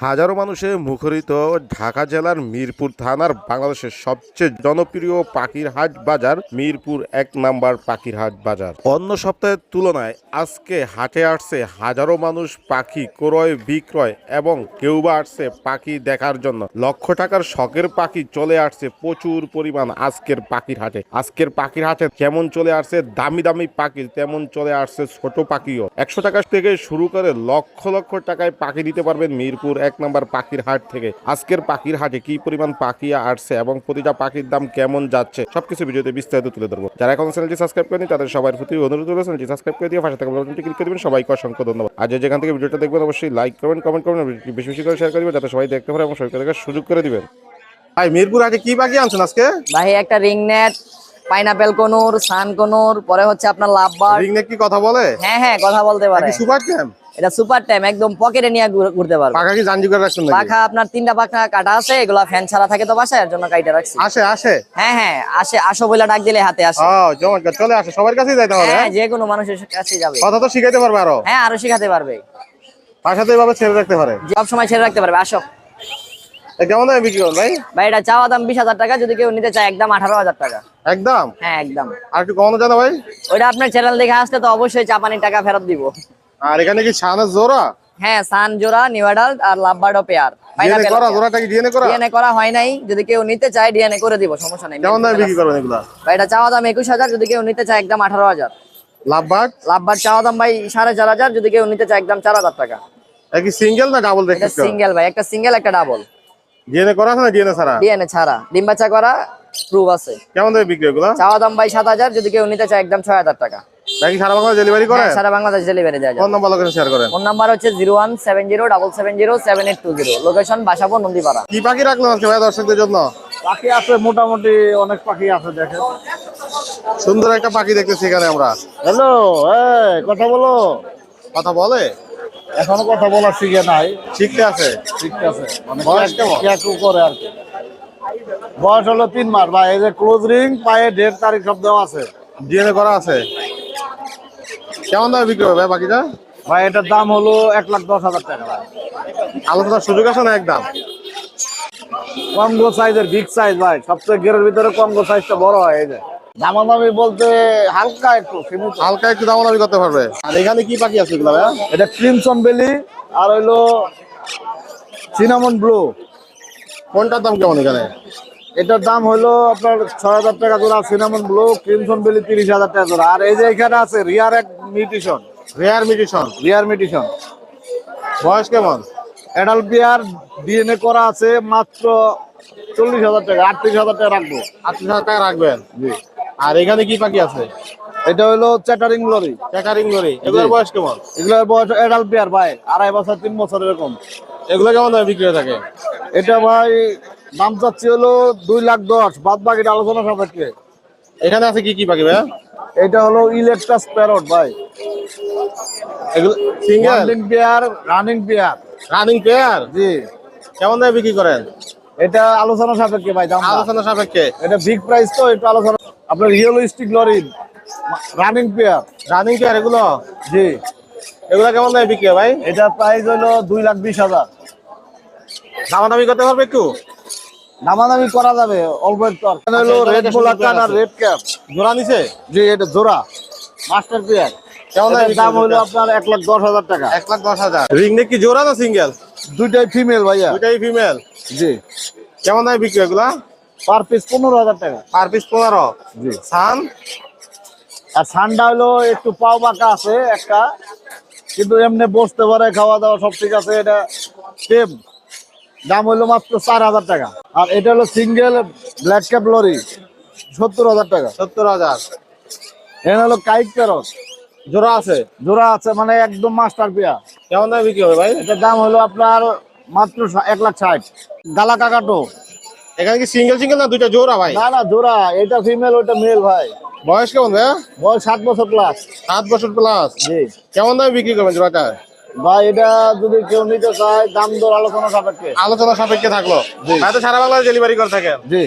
হাজারো মানুষে মুখরিত ঢাকা জেলার মিরপুর থানার বাংলাদেশের সবচেয়ে জনপ্রিয় পাখির হাট বাজার মিরপুর ১ নাম্বার পাখির হাট বাজার। অন্য সপ্তাহের তুলনায় আজকে হাটে আসছে হাজারো মানুষ পাখি ক্রয় বিক্রয় এবং কেউ বা আসছে পাখি দেখার জন্য। লক্ষ টাকার শখের পাখি চলে আসছে প্রচুর পরিমাণ আজকের পাখির হাটে। আজকের পাখির হাটে যেমন চলে আসছে দামি দামি পাখি, তেমন চলে আসছে ছোট পাখিও। ১০০ টাকা থেকে শুরু করে লক্ষ লক্ষ টাকায় পাখি দিতে পারবেন মিরপুর ১ নাম্বার পাখির হাট থেকে। আজকের পাখির হাটে কি পরিমাণ পাখি আসছে এবং প্রতিটা পাখির দাম কেমন যাচ্ছে সবকিছু ভিডিওতে বিস্তারিত তুলে ধরবো। যারা এখন চ্যানেলটি সাবস্ক্রাইব করেনি তাদের সবার প্রতি অনুরোধ রইল চ্যানেলটি সাবস্ক্রাইব করে দিয়ে পাশে থাকা বেল বাটনটি ক্লিক করে দিবেন। সবাইকে অসংখ্য ধন্যবাদ। আর যেখান থেকে ভিডিওটা দেখবেন অবশ্যই লাইক করবেন, কমেন্ট করবেন, বেশি বেশি করে শেয়ার করবেন যাতে সবাই দেখতে পারে এবং সবাইকে দেখার সুযোগ করে দিবেন। ভাই মিরপুর হাটে কি পাখি আনছেন আজকে? ভাই একটা রিং নেট, পাইনাপেল কোনুর, সান কোনুর, পরে হচ্ছে আপনার লাভবার্ড। রিং নেক কি কথা বলে? হ্যাঁ হ্যাঁ কথা বলতে পারে। কি সুপার ট্যাম? এটা সুপার টাইম, একদম পকেটে নিয়ে ঘুরতে পারবে। পাখা কি জানজি করে রাখছেন নাকি? পাখা আপনার 3টা পাখা কাটা আছে, এগুলা ফ্যান ছাড়া থাকে তো বাসায়, এর জন্য কাইটা রাখছি। আসে আসে? হ্যাঁ হ্যাঁ আসে, আসো বলে ডাক দিলে হাতে আসে। ও চমৎকার, চলে আসে, সবার কাছেই যাইতে হবে। হ্যাঁ যে কোনো মানুষের কাছে যাবে। কথা তো শিখাইতে পারবে আরো? হ্যাঁ আরো শিখাতে পারবে, পাশাতে এভাবে ছেড়ে রাখতে পারে, সব সময় ছেড়ে রাখতে পারবে। আসো। কেমন দামে বিক্রি করেন ভাই? ভাই এটা চাওয়া দাম 20,000 টাকা, যদি কেউ নিতে চায় একদম 18,000 টাকা। একদম? হ্যাঁ একদম। আর একটু কমানো যায় না ভাই? ওইটা আপনার চ্যানেল দেখে আসলে তো অবশ্যই চাপানি টাকা ফেরত দিব। আর এখানে কি ছানা জোড়া? হ্যাঁ সান জোড়া, নিউ অ্যাডাল্ট আর লাভবার্ড ও পেয়ার। ডিএনএ করা? জোড়াটা কি ডিএনএ করা? ডিএনএ করা হয় নাই, যদি কেউ নিতে চায় ডিএনএ করে দিব, সমস্যা নাই। কেমন দামে বিক্রি করবেন এগুলা? ভাই এটা চাওয়া দাম 21,000, যদি কেউ নিতে চায় একদম 18,000। লাভবার্ড? লাভবার্ড চাওয়া দাম ভাই 4,500, যদি কেউ নিতে চায় একদম 4,000 টাকা। কি সিঙ্গেল না ডাবল এটা দেখতেছেন? সিঙ্গেল ভাই, একটা সিঙ্গেল একটা ডাবল। ডিএনএ করা আছে না ডিএনএ ছাড়া? ডিএনএ ছাড়া, ডিম বাচ্চা করা, প্রুফ আছে। কেমন দামে বিক্রি এগুলা? চাওয়া দাম ভাই 7,000, যদি কেউ নিতে চায় একদম 6,000 টাকা। নাকি সারা বাংলা ডেলিভারি করেন? হ্যাঁ, সারা বাংলাদেশ ডেলিভারি দেওয়া যায়। ফোন নাম্বার লোকেশন শেয়ার করেন। ফোন নাম্বার হচ্ছে 01707077820, লোকেশন বাসাবো নন্দীপাড়া। কি পাখি রাখলেন আজকে ভাই দর্শকদের জন্য? পাখি আছে মোটামুটি, অনেক পাখি আছে দেখেন। সুন্দর একটা পাখি দেখতেছি এখানে আমরা। হ্যালো, কথা বলো। কথা বলে? এখনো কথা বলা শিখে নাই, শিখতে আছে? ঠিক আছে। বয়স কেমন? করে আর কি। বয়স হলো 3 মাস ভাই। এই যে ক্লোজ রিং, পায়ে ডেট তারিখ সব দেওয়া আছে। ডিএনএ করা আছে? কেমন দামে বিক্রি হবে ভাই পাখিটা? ভাই এটার দাম হলো 1,10,000 টাকা ভাই। আলোচনার সুযোগ আছে না একদম? কমগো সাইজের, বিগ সাইজ ভাই, সবচেয়ে গেরের ভিতরে কমগো সাইজটা বড় হয়। এই যে দামাদামি বলতে হালকা একটু সীমিত, হালকা একটু দামাদামি করতে পারবে। আর এখানে কি পাখি আছে এগুলা ভাই? এটা ক্রিমসন বেলি আর হইলো সিনামন ব্লু। কোনটার দাম কেমন এখানে? এটার দাম হলো আপনার 6,000 টাকা জোড়া। সিনামন ব্লু, ক্রিমসন বেলি 30,000 টাকা জোড়া। আর এই যে এখানে আছে রিয়ার এক মিউটেশন, রেয়ার মিউটেশন। রিয়ার মিউটেশন বয়স কেমন? অ্যাডাল্ট পেয়ার, ডিএনএ করা আছে, মাত্র 40,000 টাকা। 38,000 টাকা রাখবো। 38,000 টাকা রাখবেন? জি। আর এখানে কি পাখি আছে? এটা হলো চ্যাটারিং লরি, চেকারিং লরি। এগুলোর বয়স কেমন? এগুলোর বয়স অ্যাডাল্ট পেয়ার ভাই 2.5 বছর 3 বছর এরকম। এগুলো কেমন দামে বিক্রি হয়ে থাকে? এটা ভাই দাম চাচ্ছি হলো 2,10,000, বাদ বাকিটা আলোচনা সাপেক্ষে। এখানে আছে কি কি পাখি ভাই? এটা হলো ইলেকট্রাস প্যারট ভাই, এগুলো single running pair, running pair. Running pair? জি। কেমন দামে বিক্রি করেন? এটা আলোচনা সাপেক্ষে ভাই, দাম আলোচনা সাপেক্ষে। এটা বিগ প্রাইস তো, একটু আলোচনা। আপনার realistic lorry, running pair. Running pair এগুলো? জি। এগুলো কেমন দামে বিক্রি হয় ভাই? এটা প্রাইস হলো 2,20,000। দামাদামি করতে পারবে একটু? দামাদামি করা যাবে অল্প একটু। এখানে হলো রেড বোলাকান আর রেড ক্যাপ। জোড়া নিছে? জি, এটা জোড়া মাস্টার পেয়ার। কেমন দামে এটার দাম হলো আপনার 1,10,000 টাকা। 1,10,000। রিং নেক কি জোড়া না সিঙ্গেল? দুইটাই ফিমেল ভাইয়া। দুটাই ফিমেল? জি। কেমন দামে বিক্রি এগুলা? পার পিস 15,000 টাকা। Per piece 15? জি। সান? আর ঠান্ডা হলো একটু পাও বাঁকা আছে একটা, কিন্তু এমনি বসতে পারে, খাওয়া দাওয়া সব ঠিক আছে। এটা সেম দাম হলো মাত্র 4,000 টাকা। আর এটা হলো সিঙ্গেল ব্ল্যাক ক্যাপ লরি, 70,000 টাকা। 70,000। এখানে হলো কাইট প্যারট, জোড়া আছে? জোড়া আছে, মানে একদম মাস্টার পেয়ার। কেমন দামে বিক্রি হবে ভাই? এটার দাম হলো আপনার মাত্র 1,60,000। গালা কাকাটো। এখানে কি সিঙ্গেল সিঙ্গেল না দুইটা জোড়া ভাই? না না, জোড়া। এটা ফিমেল, ওটা মেল ভাই। বয়স কেমন ভাই? বয়স 7 বছর প্লাস। 7 বছর প্লাস? জি। কেমন দামে বিক্রি করবেন জোড়াটা? ভাই এটা যদি কেউ নিতে চায় দাম দর আলোচনা সাপেক্ষে। আলোচনা সাপেক্ষে থাকলো। জি। ভাই তো সারা বাংলাদেশ ডেলিভারি করে থাকেন? জি।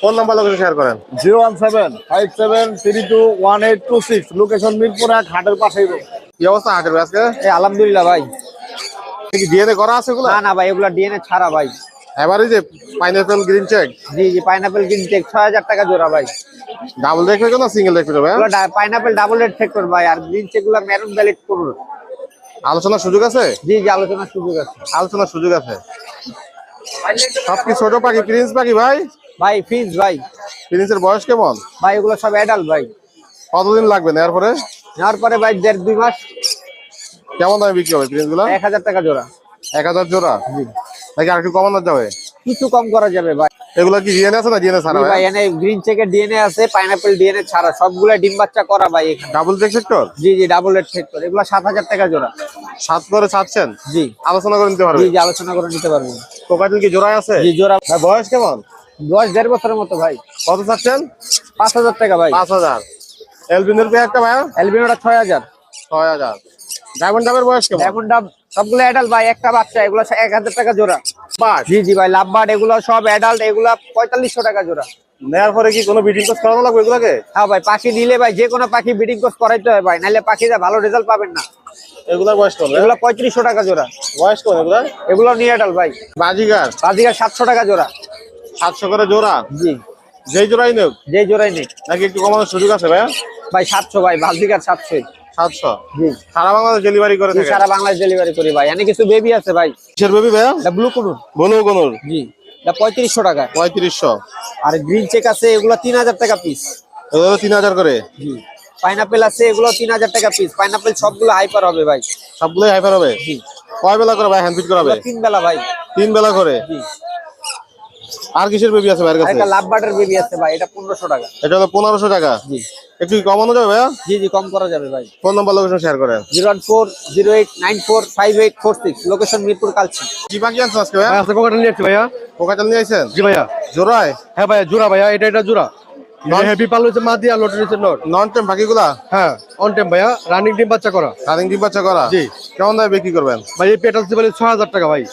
ফোন নাম্বার লোকেশন শেয়ার করেন। 01757321826, লোকেশন মিরপুর 1, হাটের পাশেই। কি অবস্থা হাটের আজকে? আলহামদুলিল্লাহ ভাই। কি ডিএনএ করা আছে এগুলা? না না ভাই, এগুলা ডিএনএ ছাড়া ভাই। এবারে যে পাইনাপেল গ্রিন চেক জি জি, পাইনাপেল গ্রিন চেক 6000 টাকা জোড়া ভাই। ডাবল রেট হবে না সিঙ্গেল রেট হবে? এগুলা পাইনাপেল ডাবল রেড ফ্যাক্টর ভাই, আর গ্রিন চেক গুলা মেরুন ভ্যালিড করুন। আলোচনার সুযোগ আছে? জি জি, আলোচনার সুযোগ আছে। আলোচনার সুযোগ আছে। সব কি ছোট পাখি, প্রিন্স পাখি ভাই? ভাই ফিজ ভাই। প্রিন্সের বয়স কেমন? ভাই এগুলো সব অ্যাডাল্ট ভাই। কতদিন লাগবে নেওয়ার পরে? নেওয়ার পরে ভাই 1.5-2 মাস। কেমন দামে বিক্রি হবে প্রিন্স গুলা? 1000 টাকা জোড়া। 1000 জোড়া? জি। নাকি আর একটু কমানো যাবে? কিছু কম করা যাবে ভাই। এগুলা কি ডিএনএ আছে না ডিএনএ ছাড়া জি ভাই, ভাই? এনে গ্রিন চেকের ডিএনএ আছে, পাইনাপেল ডিএনএ ছাড়া, সবগুলা ডিম বাচ্চা করা ভাই এখানে। Double check sector? জি জি, ডাবল রেড ফ্যাক্টর। এগুলো 7000 টাকা জোড়া। 7 করে ছাড়ছেন? জি। আলোচনা করে নিতে পারবে? জি জি, আলোচনা করে নিতে পারবেন। কোকাটেল কি জোড়ায় আছে? জি জোড়া। ভাই বয়স কেমন? বয়স 1.5 বছরের মতো ভাই। কত ছাড়ছেন? 5000 টাকা ভাই। 5000। এলবিনোর পেয়ারটা ভাই? অ্যালবিনোটা 6000। 6000। ডায়মন্ড ডাবের বয়স কেমন? এখন ডাব সবগুলো অ্যাডাল্ট ভাই, একটা বাচ্চা। এগুলো 1000 টাকা জোড়া। বাট জি জি ভাই, লাভবার্ড এগুলো সব অ্যাডাল্ট, এগুলা 4500 টাকা জোড়া। নেয়ার পরে কি কোনো ব্রিডিং কোর্স করানো লাগবে এগুলাকে? হ্যাঁ ভাই, পাখি নিলে ভাই যে কোনো পাখি ব্রিডিং কোর্স করাইতে হয় ভাই, নাহলে পাখিরা ভালো রেজাল্ট পাবেন না। এগুলার বয়স কেমন? এগুলো 3500 টাকা জোড়া। বয়স কেমন এগুলার? এগুলো নিয়ে অ্যাডাল্ট ভাই। বাজিগার বাজিকার 700 টাকা জোড়া। 700 করে জোড়া? জি। যেই জোড়াই নেব যে জোড়াই নেই নাকি একটু কমানোর সুযোগ আছে ভাইয়া? ভাই 700 ভাই, বাজিকার 700। 700? জি। সারা বাংলাদেশ ডেলিভারি করে জি, থাকে? সারা বাংলাদেশ ডেলিভারি করি ভাই। এনে কিছু বেবি আছে ভাই। কিসের বেবি ভাইয়া? এটা ব্লু কুনুর। বলো কোনোর? জি, এটা 3500 টাকা। 3500? আর গ্রিন চেক আছে, এগুলো 3000 টাকা পিস। এগুলো 3000 করে? জি। পাইনাপেল আছে, এগুলো 3000 টাকা পিস। পাইনাপেল সবগুলো হাইপার হবে ভাই। সবগুলোই হাইপার হবে? জি। কয় বেলা করে ভাই হ্যান্ড ফিট করাবে? 3 বেলা ভাই। 3 বেলা করে? জি। আর কিসের বেবি আছে ভাইয়ের আর কাছে? একটা লাভ বাটার বেবি আছে ভাই, এটা 1500 টাকা। এটা হলো 1500 টাকা? জি। একটু কি কমানো যাবে ভাইয়া? জি জি, কম করা যাবে ভাই। ফোন নাম্বার লোকেশন শেয়ার করেন। 01408945846, লোকেশন মিরপুর কালচি। কি বাকি আছে আজকে ভাইয়া? আজকে কোকাটেল নিয়ে আসছি ভাইয়া। কোকাটেল নিয়ে আইছেন? জি ভাইয়া। জোড়ায়? হ্যাঁ ভাইয়া, জোড়া ভাইয়া। এটা জোড়া। হেভি পাল হচ্ছে মাদি আর লটের হচ্ছে নট। নন টেম বাকিগুলা? হ্যাঁ, অন টাইম ভাইয়া। রানিং ডিম বাচ্চা করা। রানিং ডিম বাচ্চা করা? জি। কেমন দামে বিক্রি করবেন? ভাই এই পেটাল বলে 6000 টাকা ভাই।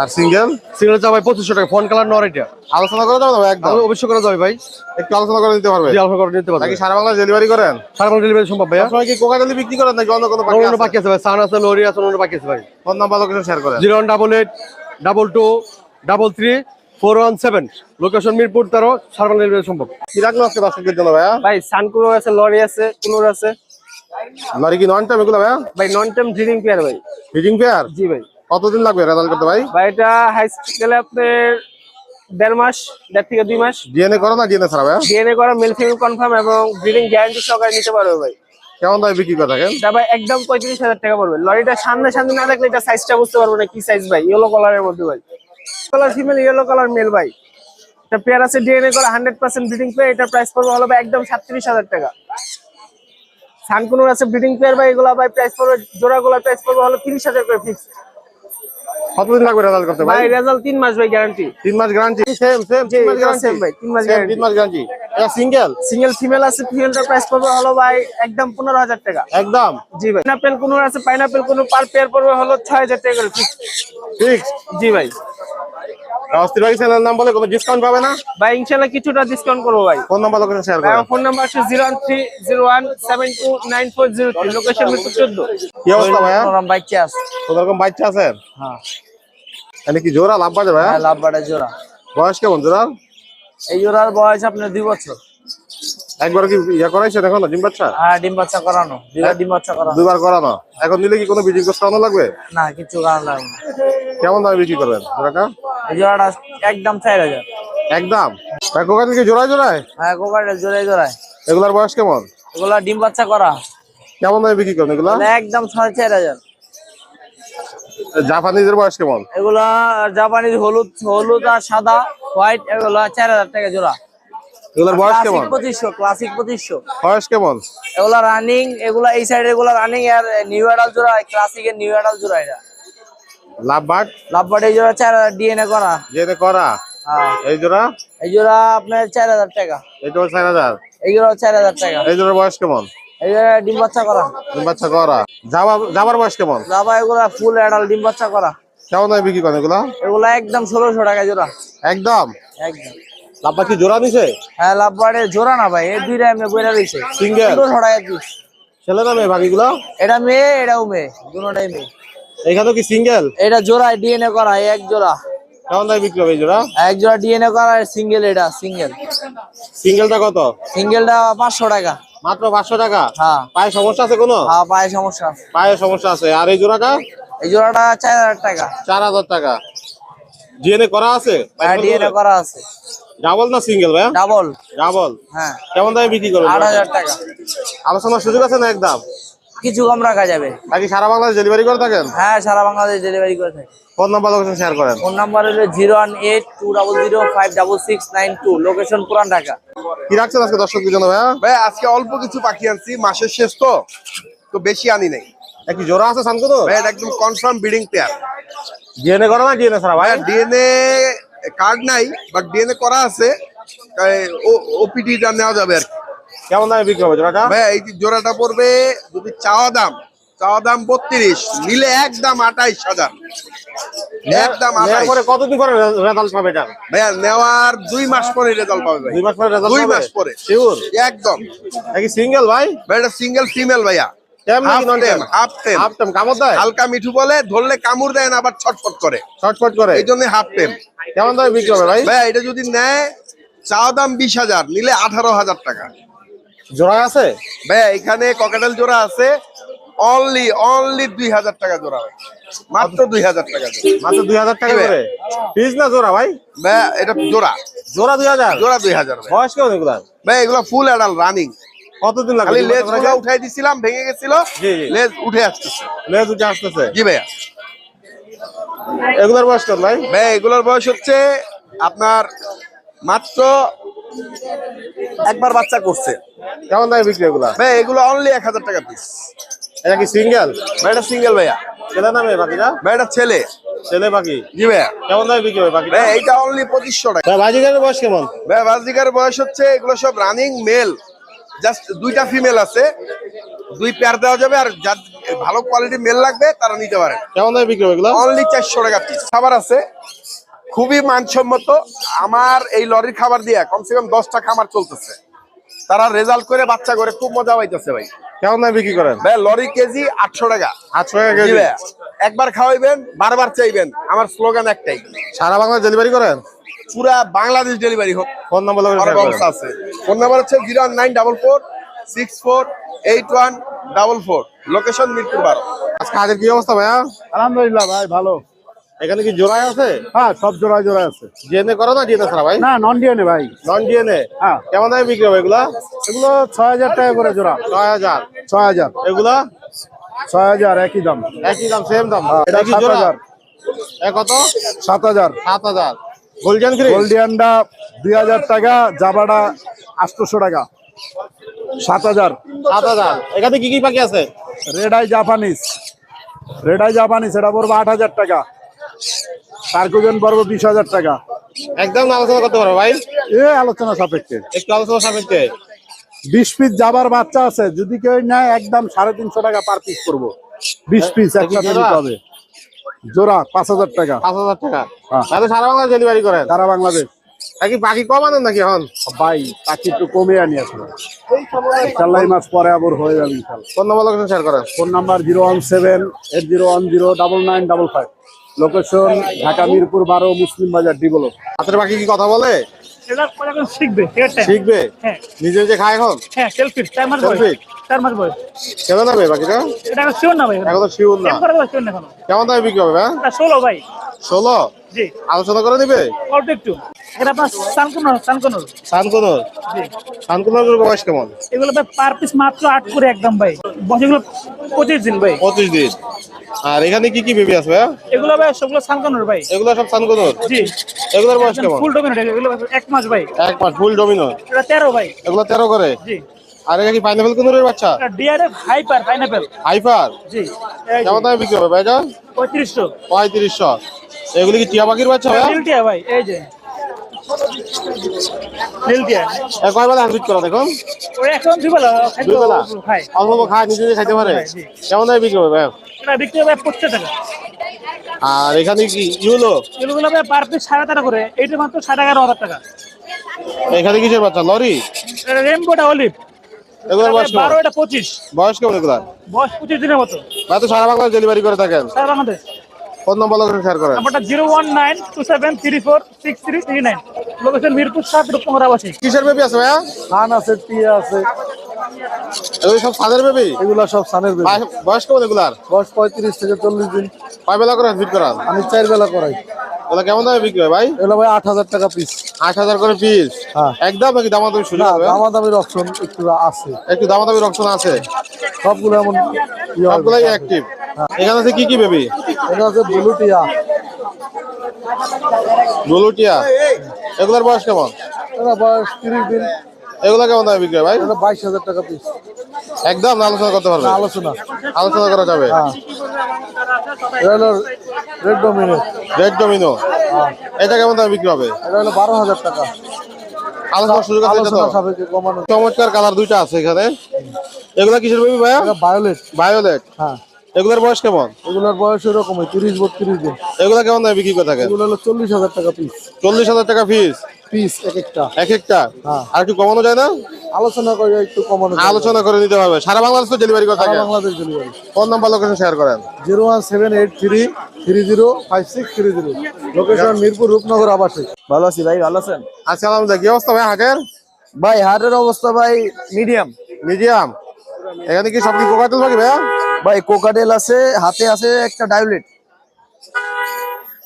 আর সিঙ্গেল? সিঙ্গেল চা ভাই 2500 টাকা। ফোন কালার নর এটা। আলোচনা করে যাবে না ভাই একদম? অবশ্যই করা যাবে ভাই। একটু আলোচনা করে নিতে পারবে? জি, আলফা করে নিতে পারবে। নাকি সারা বাংলাদেশ ডেলিভারি করেন? সারা বাংলা ডেলিভারি সম্ভব ভাইয়া। আপনারা কি কোকাটেল বিক্রি করেন নাকি অন্য কোনো অন্য বাকি অন্য আছে? বাকি আছে ভাই। সান আছে, লরি আছে, অন্য বাকি আছে ভাই। ফোন নাম্বার লোকেশন শেয়ার করেন। 01822334117, লোকেশন মিরপুর 13, সারা বাংলা ডেলিভারি সম্ভব। কি রাখলো আজকে দর্শকদের জন্য ভাইয়া? ভাই সানকুলো আছে, লরি আছে, কুনুর আছে। লরি কি নন টেম এগুলো ভাইয়া? ভাই নন টাইম ব্রিডিং পেয়ার ভাই। Feeding pair? জি ভাই। কতদিন লাগবে রেজাল্ট করতে ভাই? ভাই এটা হাই গেলে আপনার 1.5 মাস, 1.5 থেকে 2 মাস। ডিএনএ করো না ডিএনএ ছাড়া ভাইয়া? ডিএনএ করা, মেল ফিমেল কনফার্ম এবং ব্রিডিং গ্যারান্টি সহকারে নিতে পারবে ভাই। কেমন দামে বিক্রি করে থাকেন? এটা ভাই একদম 35,000 টাকা পড়বে। লরিটা সামনে সামনে না দেখলে এটা সাইজটা বুঝতে পারবো না কি সাইজ ভাই। ইয়েলো কালারের মধ্যে ভাই, colour female, yellow colour male ভাই। এটা পেয়ার আছে, ডিএনএ করা 100% ব্রিডিং পেয়ার। এটা প্রাইস পড়বে হলো ভাই একদম 37,000 টাকা। সানকুনোর আছে ব্রিডিং পেয়ার ভাই, এগুলা ভাই প্রাইস পড়বে, জোড়াগুলোর প্রাইস পড়বে হলো 30,000 করে ফিক্স। কতদিন লাগবে রেজাল্ট করতে ভাই? ভাই রেজাল্ট 3 মাস ভাই গ্যারান্টি। 3 মাস গ্যারান্টি? সেম 3 মাস গ্যারান্টি সেম ভাই, 3 মাস সেম গ্যারান্টি। 3 মাস গ্যারান্টি। এটা সিঙ্গেল? সিঙ্গেল ফিমেল আছে, ফিমেলটার প্রাইস পড়বে হলো ভাই একদম 15,000 টাকা। একদম? জি ভাই। পাইনাপেল কোন আছে, পাইনাপেল কোন পার পেয়ার পড়বে হলো 6,000 টাকা করে ফিক্স। ফিক্স? জি ভাই। অস্থির ভাই চ্যানেল নাম বলে কোনো ডিসকাউন্ট পাবে না? ভাই ইনশাআল্লাহ কিছুটা ডিসকাউন্ট করবো ভাই। ফোন নাম্বার লোকেশন শেয়ার করেন। ফোন নাম্বার আছে 01301729403, লোকেশন মিরপুর 14। কি অবস্থা ভাইয়া? বাচ্চা আছে। কত রকম বাচ্চা আছে? হ্যাঁ। মানে কি জোড়া লাভ বাজে ভাইয়া? লাভ বাটার জোড়া। বয়স কেমন জোড়া? এই জোড়ার বয়স আপনার 2 বছর। একবার কি ইয়া করাইছেন এখন ডিম বাচ্চা? হ্যাঁ, ডিম বাচ্চা করানো। দুইবার ডিম বাচ্চা করানো। দুবার করানো? এখন নিলে কি কোনো বিক্রি কোর্স করানো লাগবে? না, কিছু কারণ লাগবে না। কেমন দামে বিক্রি করবেন জোড়াটা? এই জোড়াটা একদম 4000। একদম? ভাই কোকাটেল কি জোড়ায় জোড়ায়? হ্যাঁ, কোকাটেল জোড়ায় জোড়ায়। এগুলার বয়স কেমন? এগুলা ডিম বাচ্চা করা। কেমন দামে বিক্রি করেন এগুলা? একদম 4,500। জাপানিজের বয়স কেমন? এগুলা জাপানিজ হলুদ হলুদ আর সাদা হোয়াইট, এগুলা 4000 টাকা জোড়া। এগুলার বয়স কেমন? ক্লাসিক 2500। বয়স কেমন? এগুলা রানিং, এগুলা এই সাইডে এগুলা রানিং আর নিউ অ্যাডাল জোড়া, ক্লাসিকের নিউ অ্যাডাল জোড়া। এটা লাভ বাট? লাভবাট এই জোড়া 4000 ডিএনএ করা। যেটা করা? হ্যাঁ। এই জোড়া? এই জোড়া আপনার 4000 টাকা। এটা 4000? এই জোড়া 4000 টাকা। এই জোড়ার বয়স কেমন? এই জোড়া ডিম বাচ্চা করা। ডিম বাচ্চা করা। যাবার বয়স কেমন? লাভা এগুলা ফুল অ্যাডাল ডিম বাচ্চা করা। কেমন দামে বিক্রি করেন এগুলা? এগুলা একদম 1600 টাকা জোড়া। একদম? একদম। লাভ বাট কি জোড়া নিছে? হ্যাঁ, লাভবাটের জোড়া না ভাই, এই দুইটা এমনি বইরা রইছে। সিঙ্গেল? 1600 টাকা পিস। ছেলে না মেয়ে বাকিগুলো? এটা মেয়ে, এটাও মেয়ে, দুটোটাই মেয়ে। এখানে কি সিঙ্গেল? এটা জোড়ায় ডিএনএ করা, এক জোড়া। কেমন দামে বিক্রি হবে এই জোড়া? এক জোড়া ডিএনএ করা সিঙ্গেল, এটা সিঙ্গেল। সিঙ্গেলটা কত? সিঙ্গেলটা 500 টাকা। মাত্র 500 টাকা? হ্যাঁ। পায়ে সমস্যা আছে কোনো? হ্যাঁ, পায়ে সমস্যা আছে। পায়ে সমস্যা আছে। আর এই জোড়াটা? এই জোড়াটা 4000 টাকা। 4000 টাকা। ডিএনএ করা আছে? হ্যাঁ, ডিএনএ করা আছে। ডাবল না সিঙ্গেল ভাই? ডাবল। ডাবল। হ্যাঁ। কেমন দামে বিক্রি করবেন? 8000 টাকা। আলোচনার সুযোগ আছে না একদম? কিছু কম রাখা যাবে। নাকি সারা বাংলাদেশ ডেলিভারি করে থাকেন? হ্যাঁ, সারা বাংলাদেশ ডেলিভারি করে থাকি। ফোন নাম্বার লোকেশন শেয়ার করেন। ফোন নাম্বার হলো 01820056692, লোকেশন পুরান ঢাকা। কি রাখছেন আজকে দর্শকদের জন্য ভাইয়া? ভাই আজকে অল্প কিছু পাখি আনছি, মাসের শেষ তো তো বেশি আনি নাই কি জোড়া আছে সানকুনো? ভাই। এটা একদম কনফার্ম ব্রিডিং পেয়ার। ডিএনএ করা না ডিএনএ ছাড়া ভাই? ডিএনএ কার্ড নাই, বাট ডিএনএ করা আছে। ওপিডি টা নেওয়া যাবে আর কি। কেমন দামে বিক্রি হবে জোড়াটা? ভাই এই যে জোড়াটা পড়বে যদি চাওয়া দাম 32, নিলে একদম 28000। একদম নেওয়ার 28। পরে কতদিন পরে রেজাল্ট পাবে এটা? ভাইয়া নেওয়ার 2 মাস পরে রেজাল্ট পাবে ভাই। 2 মাস পরে রেজাল্ট 2 পাবে? মাস পরে শিওর? একদম। কি সিঙ্গেল ভাই? ভাই এটা সিঙ্গেল ফিমেল ভাইয়া। কেমন হাফ নন টেম, হাফ টেম। হাফ টাইম কামড় দেয়? হালকা মিঠু বলে, ধরলে কামড় দেয় না, আবার ছটফট করে, শর্টকাট করে। এই জন্য হাফ টেম। কেমন দামে বিক্রি হবে ভাই? ভাই এটা যদি নেয় চাওয়া দাম 20000, নিলে 18000 টাকা। জোড়া আছে? ভাই এখানে ককাটেল জোড়া আছে, অনলি 2000 টাকা জোড়া ভাই। মাত্র 2000 টাকা জোড়া। মাত্র 2000 টাকা কি ভাই? করে পিস না জোড়া ভাই? ভাই এটা জোড়া, জোড়া 2000? জোড়া 2000 ভাই। বয়স কেমন এগুলা? ভাই এগুলো ফুল অ্যাডাল্ট রানিং। কতদিন লাগবে? খালি লেজ গুলো উঠাই দিছিলাম, ভেঙে গেছিল, জি, জি। লেজ উঠে আসতেছে। লেজ উঠে আসতেছে? জি ভাইয়া। এগুলার বয়স কত ভাই? ভাই এগুলোর বয়স হচ্ছে আপনার মাত্র একবার বাচ্চা করছে। কেমন দামে বিক্রি এগুলা? ভাই এগুলো অনলি 1000 টাকা পিস। এটা কি সিঙ্গেল? ভাই এটা সিঙ্গেল ভাইয়া। ছেলে নামে বাকিটা? ভাই এটা ছেলে। ছেলে বাকি? জি ভাইয়া। কেমন দামে বিক্রি হবে বাকিটা? ভাই এইটা অনলি 2500 টাকা। ভাই বাজিকারের বয়স কেমন? ভাই বাজিকার বয়স হচ্ছে, এগুলো সব রানিং মেল, জাস্ট 2টা ফিমেল আছে, 2 পেয়ার দেওয়া যাবে। আর যার ভালো কোয়ালিটি মেল লাগবে তারা নিতে পারে। কেমন দামে বিক্রি হবে এগুলো? অনলি 400 টাকা পিস। খাবার আছে খুবই মানসম্মত। আমার এই লরির খাবার দিয়ে কমসে কম 10টা খামার চলতেছে, তারা রেজাল্ট করে বাচ্চা করে খুব মজা পাইতেছে ভাই। কেমন দামে বিক্রি করেন? ভাই লরি কেজি 800 টাকা। 800 টাকা জি কেজি? ভাইয়া। একবার খাওয়াইবেন, বারবার চাইবেন। আমার স্লোগান একটাই, সারা বাংলা ডেলিভারি করেন? পুরা বাংলাদেশ ডেলিভারি হোক। ফোন নাম্বার লোকেশন আরো শেয়ার করেন। ব্যবস্থা আছে। ফোন নাম্বার হচ্ছে 09446481444, লোকেশন মিরপুর 12। আজকে হাটের কি অবস্থা ভাইয়া? আলহামদুলিল্লাহ ভাই ভালো। এখানে কি জোড়ায় আছে? হ্যাঁ, সব জোড়ায় জোড়ায় আছে। ডিএনএ করো না ডিএনএ ছাড়া ভাই? না, নন ডিএনএ ভাই। Non DNA? হ্যাঁ। কেমন দামে বিক্রি হবে এগুলা? এগুলো 6000 টাকা করে জোড়া। 6000? 6000, এগুলা 6000 একই দাম। একই দাম, সেম দাম? এটা এটা কি জোড়া? 7000। কত? 7000। 7000? Golden free? গোল্ডিয়ানটা 2000 টাকা, জাবাটা 800 টাকা। 7000। 7000? এখানে কি কি পাখি আছে? Red eye Japanese, red eye Japanese এটা পড়বে 8000 টাকা। কার্কুজন পড়বে 20000 টাকা। একদম না আলোচনা করতে পারো ভাই? আলোচনা সাপেক্ষে। একটু আলোচনা সাপেক্ষে। 20 পিস জাবার বাচ্চা আছে, যদি কেউ নেয় একদম 350 টাকা পার পিস করবো। 20 পিস একসাথে নিতে হবে। জোড়া 5000 টাকা। 5000 টাকা? হ্যাঁ। তাহলে সারা বাংলা ডেলিভারি করেন? সারা বাংলাদেশ। নাকি পাখি কম আনেন নাকি এখন? ভাই পাখি একটু কমে আনি আসলে, ইনশাল্লাহ এই মাস পরে আবার হয়ে যাবে ইনশাল্লাহ। ফোন নাম্বার লোকেশন শেয়ার করেন। Phone number 01780109955, location Dhaka Mirpur 12, মুসলিম বাজার, ডেভেলপ। হাতের পাখি কি কথা বলে? এটা এখন শিখবে, ঠিক আছে? শিখবে? হ্যাঁ। নিজে নিজে খায় এখন? হ্যাঁ, সেলফিট 4 মাস বয়স। Selfie? 4 মাস বয়স। কেমন দামে পাখিটা? এটা এখন শিওর না ভাই, এখন তো শিওর না। টেম্পার বয়স শিওর না এখনো। কেমন দামে বিক্রি হবে ভাই? এটা 16 ভাই। 16? জি, আলোচনা করে দিবে? অল্প একটু। এটা আপনার সানকুনর। সানকুনোর? জি, সানকুনোর বয়স কেমন? এগুলো ভাই পার পিস মাত্র 8 করে একদম ভাই। বয়স এগুলো 25 দিন ভাই। 25 দিন। আর এখানে কি কি বেবি আছে ভাই? এগুলো ভাই সবগুলো সানকুনর ভাই। এগুলো সব সানকুনোর? জি, এগুলোর বয়স কেমন? ফুল ডমিনেট। এগুলো 1 মাস ভাই। 1 মাস ফুল ডমিনোর? এটা 13 ভাই। এগুলো 13 করে? জি, আর এটা কি পাইনাপেল কুনুরের বাচ্চা? এটা ডিআরএফ হাইপার পাইনাপল। হাইপার? জি, এই যে কেমন দামে বিক্রি হবে ভাই এটা? 3500। 3500? এগুলি কি টিয়া পাখির বাচ্চা ভাই? নীলটিয়া ভাই, এই যে নীলটিয়া। কয় বেলা হাঁস করা দেখুন? ওই এখন দুবেলা খাদ্য দুই বেলা খাই। অল্প অল্প খায়, নিজে নিজে খাইতে পারে? জি। কেমন দামে বিক্রি হবে ভাই? এটা বিক্রি হবে 25 টাকা। আর এখানে কি ইউলো? এগুলো ভাই পার পিস 13.5 করে। এইটা মাত্র 11,500 টাকা। এখানে কিসের বাচ্চা? লরি? এটা রেমবোটা অলিভ। এগুলোর বয়স কেমন? 12 এটা 25, বয়স কেমন এগুলা? বয়স 25 দিনের মতো। ভাই তো সারা বাংলাদেশ ডেলিভারি করে থাকেন। সারা Bangladesh. Phone number location share করেন। নাম্বারটা 01927346339, লোকেশন মিরপুর 7 রূপনগর আবাসিক। কিসের বেবি আছে ভাইয়া? সান আছে, টিয়া আছে, এগুলো সব সাদের বেবি? এগুলা সব সানের বেবি। বয়স কেমন এগুলার? বয়স 35 থেকে 40 দিন। কয় বেলা করে ফিট করান? আমি 4 বেলা করাই। এগুলো কেমন দামে বিক্রি হয় ভাই? এগুলো ভাই 8000 টাকা পিস। 8000 করে পিস? হ্যাঁ। একদম নাকি দামাদামি সুযোগ না, হবে? দামাদামির অপশন একটু আছে। একটু দামাদামির অপশন আছে? সবগুলো এমন ইয়ে হবে। সবগুলাই অ্যাক্টিভ। এখানে আছে কি কি বেবি? এটা হচ্ছে ব্লু টিয়া। ব্লুটিয়া। এগুলোর বয়স কেমন? এটা বয়স 30 দিন। এগুলো কেমন দামে বিক্রি হয় ভাই? এটা 22000 টাকা পিস। একদম না আলোচনা করতে পারবে? আলোচনা। আলোচনা করা যাবে। হ্যাঁ। এটা হলো রেড ডোমিনেট। Red Domino. এটা কেমন দামে বিক্রি হবে? এটা হলো 12000 টাকা। আলোচনার সুযোগ আছে এটা তো? আলোচনা সাপেক্ষে কমানো। চমৎকার কালার দুইটা আছে এখানে। এগুলা কিসের বেবি ভাইয়া? এটা ভায়োলেট। ভায়োলেট। হ্যাঁ। এগুলোর বয়স কেমন? এগুলোর বয়স এরকমই 30-32 দিন। এগুলা কেমন দামে বিক্রি করে থাকেন? এগুলো হলো 40,000 টাকা পিস। 40,000 টাকা পিস? পিস এক একটা। এক একটা? হ্যাঁ। আর একটু কমানো যায় না? আলোচনা করে একটু কমানো যাবে। আলোচনা করে নিতে হবে। সারা বাংলাদেশ তো ডেলিভারি করে সারা থাকেন? Bangladesh delivery. Phone number location share করেন। 01783305630। লোকেশন মিরপুর রূপনগর আবাসিক। ভালো আছি ভাই, ভালো আছেন? আচ্ছা আলহামদুলিল্লাহ। কি অবস্থা ভাই হাটের? ভাই হাটের অবস্থা ভাই মিডিয়াম। মিডিয়াম? এখানে কি সব কি কোকাটেল পাখি ভাইয়া? ভাই কোকাটেল আছে, হাতে আছে একটা ডাইলেট।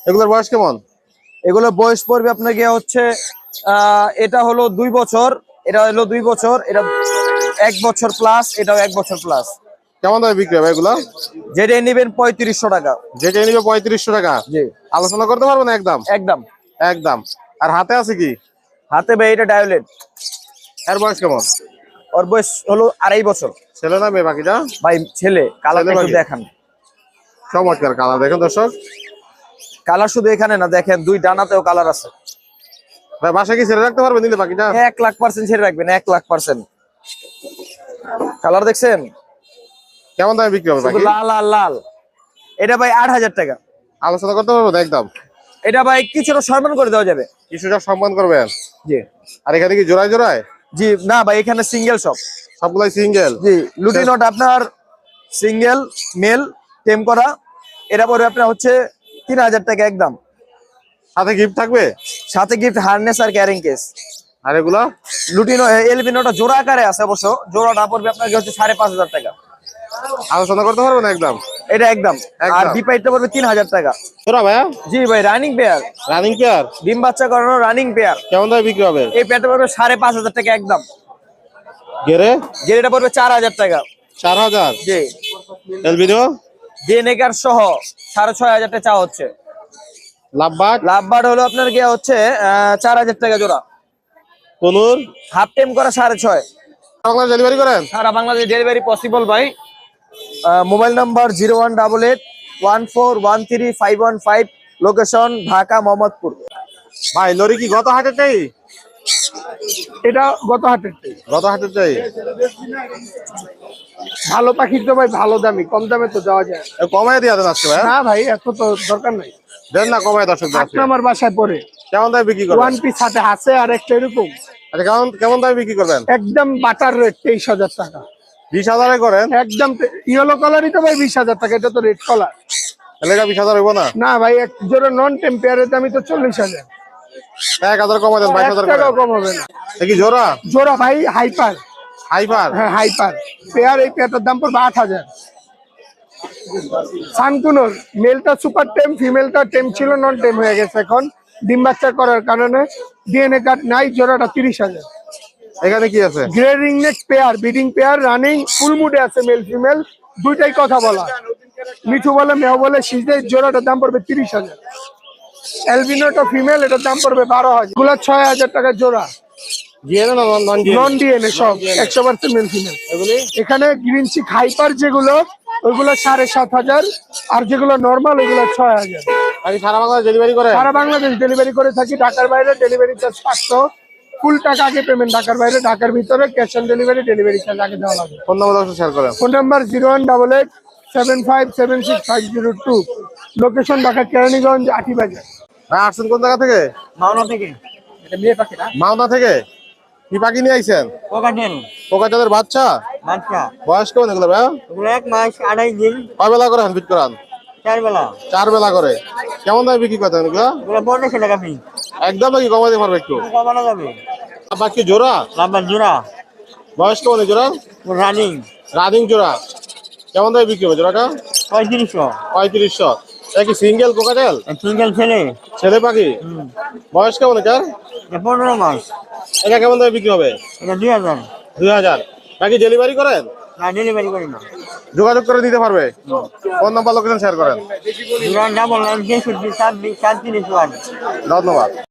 এগুলোর বয়স কেমন? এগুলো বয়স পড়বে আপনার গিয়ে হচ্ছে এটা হলো 2 বছর, এটা হলো 2 বছর, এটা 1 বছর প্লাস, এটাও 1 বছর প্লাস। কেমন দামে বিক্রি হবে এগুলো? যেটা নেবেন 3500 টাকা। যেটা নিবে 3500 টাকা? জি। আলোচনা করতে পারবো না একদম? একদম। একদম। আর হাতে আছে কি? হাতে ভাই এটা ডাইলেট। এর বয়স কেমন? ওর বয়স হলো 2.5 বছর। ছেলে না মেয়ে পাখিটা? ভাই ছেলে। কালারটা ছেলে একটু পাখি। দেখান। চমৎকার কালার দেখেন দর্শক। কালার শুধু এখানে না, দেখেন 2 ডানাতেও কালার আছে। ভাই বাসায় কি ছেড়ে রাখতে পারবে নিলে পাখিটা? 1,00,000% ছেড়ে রাখবেন, 1,00,000%। কালার দেখছেন? কেমন দামে বিক্রি হবে শুধু পাখি? লাল আর লাল। এটা ভাই 8,000 টাকা। আলোচনা করতে পারবো না একদম? এটা ভাই কিছুটা সম্মান করে দেওয়া যাবে। কিছুটা সম্মান করবেন? জি। আর এখানে কি জোড়ায় জোড়ায়? জি না ভাই, এখানে সিঙ্গেল সব। সবগুলাই সিঙ্গেল? জি। লুটিনট আপনার সিঙ্গেল মেল টেম করা, এটা পড়বে আপনার হচ্ছে 3,000 টাকা একদম। সাথে গিফট থাকবে? সাথে গিফট হারনেস আর ক্যারিং কেস। আর এগুলা? লুটিনো এলবিনোটা জোড়া আকারে আছে অবশ্য, জোড়াটা পড়বে আপনার হচ্ছে 5,500 টাকা। আলোচনা করতে পারবো না একদম? এটা একদম। আর ডিপাইটটা পড়বে 3,000 টাকা। তোরা ভাইয়া? জি ভাই, রানিং পেয়ার, রানিং পেয়ার? ডিম বাচ্চা করানো রানিং পেয়ার। কেমন দামে বিক্রি হবে? এই পেয়ারটা পড়বে 5,500 টাকা একদম। গেরে? গেরেটা পড়বে 4,000 টাকা। 4000? জি। এলবিনো? ডিএনএকার সহ 6,500 টাকা চা হচ্ছে। লাভবাট? লাভবার্ড হলো আপনার গিয়ে হচ্ছে 4,000 টাকা জোড়া। কোনুর? হাফ টাইম করা 6,500। বাংলাদেশ ডেলিভারি করেন? সারা বাংলাদেশ ডেলিভারি পসিবল ভাই। Mobile number 0188814135115। Location Dhaka Mohammadpur. ভাই লরি কি গত হাটের চাই? এটা গত হাটের থেকে। গত হাটের চাই? ভালো পাখির তো ভাই ভালো দামি, কম দামে তো দেওয়া যায় কমায় দিয়ে দেন আজকে ভাই? না ভাই, এত তো দরকার নাই। দেন না কমায় দর্শক। 8 নাম্বার বাসায় পরে কেমন দামে বিক্রি করবেন? 1 পিস হাতে আছে আর একটা এরকম আচ্ছা কেমন কেমন দামে বিক্রি করবেন? একদম বাটার রেট 23,000 টাকা। 20,000 করেন? একদম ইয়েলো কালারই তো ভাই 20,000 টাকা। এটা তো রেড কালার তাহলে এটা 20,000 হইব না? না ভাই, এক জোড়া নন টেম্পারের দামই তো 40,000। 1,000 কমায় দেন, 22,000 টাকাও করেন। কম হবে না। এ কি জোড়া? জোড়া ভাই হাইপার। হাইপার? হ্যাঁ হাইপার পেয়ার। এই পেয়ারটার দাম পড়বে 8,000। সানকুনোর মেলটা সুপার টেম, ফিমেলটা টেম ছিল, নন টেম হয়ে গেছে এখন ডিম বাচ্চা করার কারণে। ডিএনএ কার্ড নাই। জোড়াটা 30,000। এখানে কি আছে? Grey ring neck pair, breeding pair, running ফুল মুডে আছে, মেল ফিমেল দুইটাই কথা বলা। মিঠু বলে মেহ বলে সিজে। জোড়াটার দাম পড়বে 30,000। অ্যালবিনোটা ফিমেল, এটার দাম পড়বে 12,000। এগুলা 6,000 টাকা জোড়া। ডিএনএ না নন নন ডিএনএ সব 100% মেল ফিমেল। এখানে গ্রিন চিক হাইপার যেগুলো, ওইগুলো 7,500। আর যেগুলো নর্মাল ওইগুলো 6,000। আমি সারা বাংলাদেশ ডেলিভারি করে? সারা বাংলাদেশ ডেলিভারি করে থাকি। ঢাকার বাইরে ডেলিভারি চার্জ 500। ফুল টাকা আগে পেমেন্ট ঢাকার বাইরে। ঢাকার ভিতরে cash on delivery, delivery charge আগে দেওয়া লাগবে। ফোন নম্বর শেয়ার করেন। Phone number 01887576502। Location Dhaka Keraniganj Atibazar. ভাই আসছেন কোন জায়গা থেকে? মাওনা থেকে। এটা মেয়ে পাখি না? মাওনা থেকে? কি পাখি নিয়ে আইছেন? কোকাটেল কোকাটেলের বাচ্চা? বাচ্চা বয়স কেমন এগুলো ভাইয়া? ওগুলো 1 মাস 2.5 দিন কয় বেলা করে ফিট করান? 4 বেলা 4 বেলা করে। কেমন দামে বিক্রি করতেন এগুলো? ওগুলো 1500 টাকা পিস একদম নাকি কমাতে পারবে একটু? কমানো যাবে বাকি জোড়া? লাম্বার জোড়া বয়স কেমন এই জোড়া? রানিং রানিং জোড়া। কেমন দামে বিক্রি হবে জোড়াটা? 3500 3500। এটা কি সিঙ্গেল কোকাটেল? সিঙ্গেল ছেলে ছেলে পাখি? বয়স কেমন এটার? এটা 15 মাস এটা কেমন দামে বিক্রি হবে? এটা 2000 2000। বাকি ডেলিভারি করেন? না ডেলিভারি করি না যোগাযোগ করে দিতে পারবে? ফোন নাম্বার লোকেশন শেয়ার করেন। জোড়া ডাবল 9 63 27 33 ধন্যবাদ।